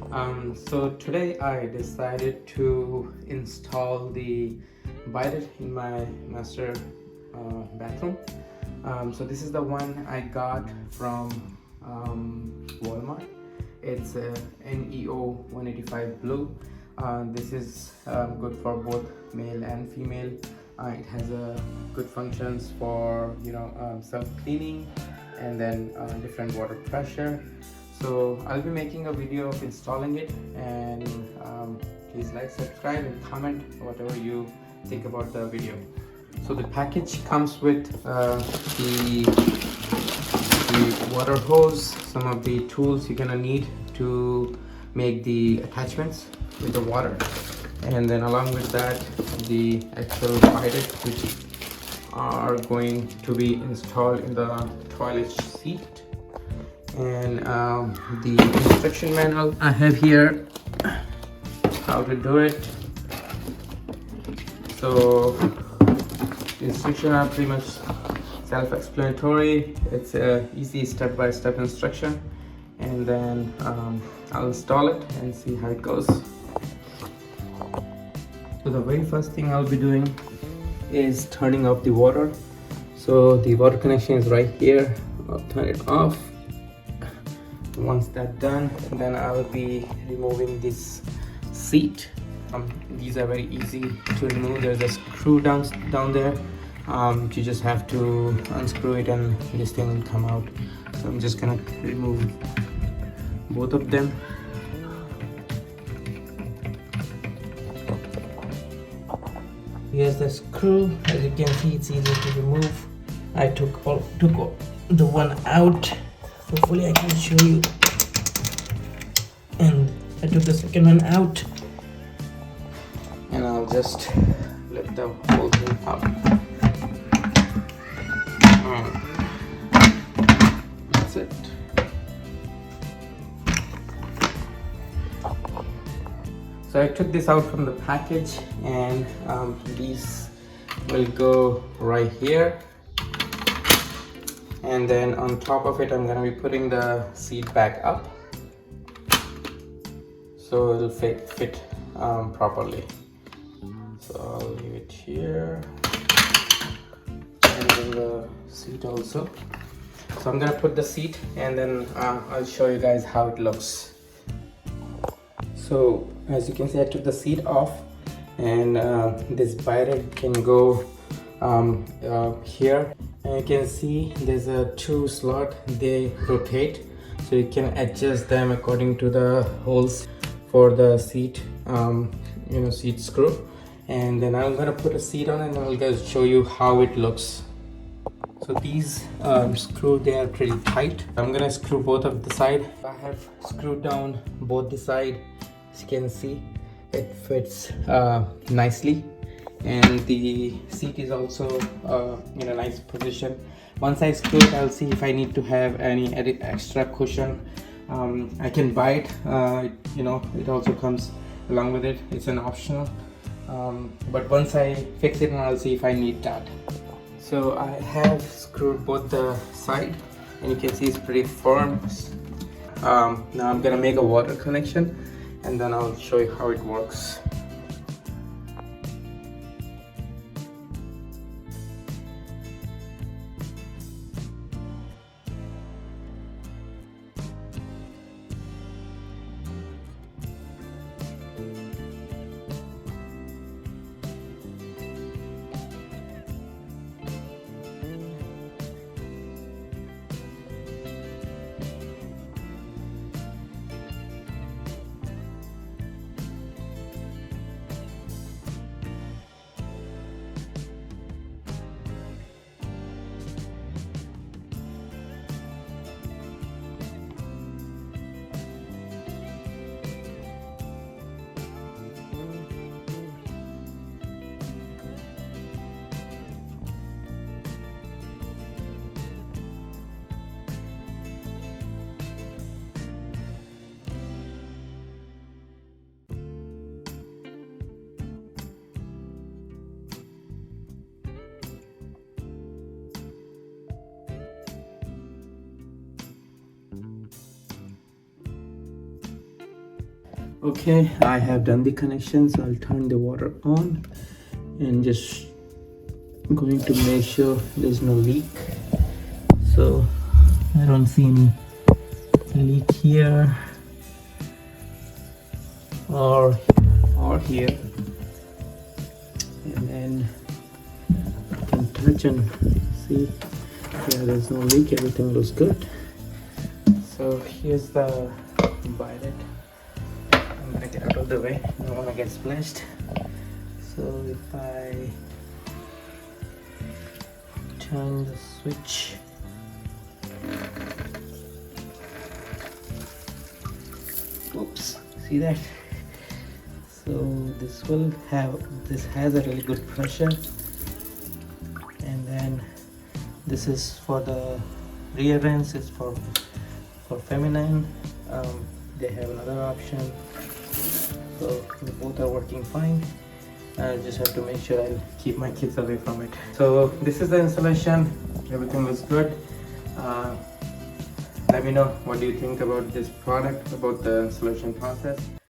So today I decided to install the Bidet in my master bathroom. So this is the one I got from Walmart. It's a NEO 185 blue. This is good for both male and female. It has good functions for self-cleaning and then different water pressure. So I'll be making a video of installing it, and please like, subscribe and comment whatever you think about the video. So the package comes with the water hose, some of the tools you're gonna need to make the attachments with the water, and then along with that the actual Bidet, which are going to be installed in the toilet seat, and the instruction manual I have here, how to do it. So the instructions are pretty much self-explanatory. It's a easy step-by-step instruction, and then I'll install it and see how it goes. So the very first thing I'll be doing is turning off the water. So the water connection is right here. I'll turn it off. Once that's done, then I'll be removing this seat. These are very easy to remove. There's a screw down there. You just have to unscrew it and this thing will come out. So I'm just gonna remove both of them. Here's the screw. As you can see, it's easy to remove. I took the one out. Hopefully I can show you. And I took the second one out, and I'll just let the whole thing out. That's it. So I took this out from the package, and these will go right here, and then on top of it I'm going to be putting the seat back up so it'll fit properly. So I'll leave it here, and then the seat also. So I'm going to put the seat, and then I'll show you guys how it looks. So as you can see, I took the seat off, and this Bidet can go here, and you can see there's a two slot. They rotate, so you can adjust them according to the holes for the seat seat screw. And then I'm gonna put a seat on, and I'll just show you how it looks. So these screws, they are pretty tight. I'm gonna screw both of the side. I have screwed down both the side. As you can see, it fits nicely, and the seat is also in a nice position. Once I screw it, I'll see if I need to have any extra cushion. I can buy it. It also comes along with it. It's an optional. But once I fix it, I'll see if I need that. So I have screwed both the side, and you can see it's pretty firm. Now I'm gonna make a water connection, and then I'll show you how it works. Okay, I have done the connection, so I'll turn the water on and just going to make sure there's no leak. So I don't see any leak here or here, and then I can touch and see. Yeah, there's no leak, everything looks good. So here's the Bidet. I'm gonna get out of the way, I don't wanna get splashed. So if I turn the switch, oops, see that? So this has a really good pressure, and then this is for the rear ends, it's for feminine. They have another option, so they both are working fine. I just have to make sure I keep my kids away from it. So this is the installation, everything looks good. Let me know what do you think about this product, about the installation process.